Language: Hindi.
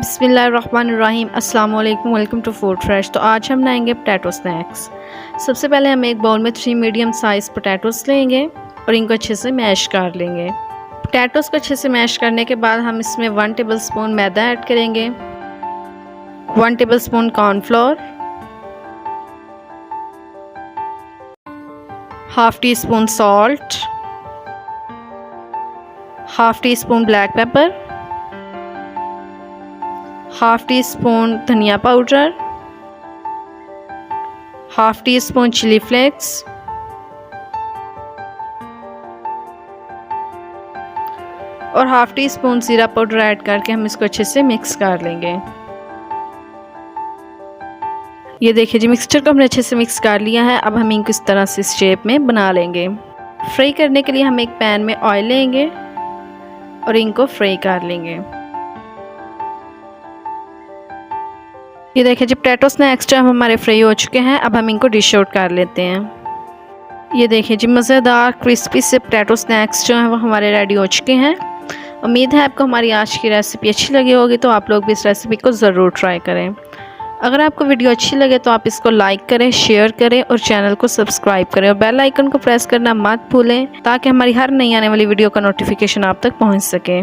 बिस्मिल्लाहिर्रहमानिर्रहीम अस्सलाम वालेकुम, वेलकम टू फूड फ्रेश। तो आज हम बनाएंगे पोटैटो स्नैक्स। सबसे पहले हम एक बाउल में 3 मीडियम साइज़ पोटैटोस लेंगे और इनको अच्छे से मैश कर लेंगे। पोटैटोस को अच्छे से मैश करने के बाद हम इसमें 1 टेबलस्पून मैदा ऐड करेंगे, 1 tablespoon cornflour, half teaspoon salt, half teaspoon black pepper, half teaspoon धनिया powder, half teaspoon chilli flakes और हाफ़ टी स्पून ज़ीरा पाउडर ऐड करके हम इसको अच्छे से मिक्स कर लेंगे। ये देखिए जी, मिक्सचर को हमने अच्छे से मिक्स कर लिया है। अब हम इनको इस तरह से इस शेप में बना लेंगे। फ्राई करने के लिए हम एक पैन में ऑयल लेंगे और इनको फ्राई कर लेंगे। ये देखिए जी, पोटैटो स्नैक्स जो हमारे फ्राई हो चुके हैं। अब हम इनको डिश आउट कर लेते हैं। ये देखिए जी, मज़ेदार क्रिस्पी से पोटैटो स्नैक्स जो हैं वो हमारे रेडी हो चुके हैं। उम्मीद है आपको हमारी आज की रेसिपी अच्छी लगी होगी, तो आप लोग भी इस रेसिपी को ज़रूर ट्राई करें। अगर आपको वीडियो अच्छी लगे तो आप इसको लाइक करें, शेयर करें और चैनल को सब्सक्राइब करें और बेल आइकन को प्रेस करना मत भूलें, ताकि हमारी हर नई आने वाली वीडियो का नोटिफिकेशन आप तक पहुँच सके।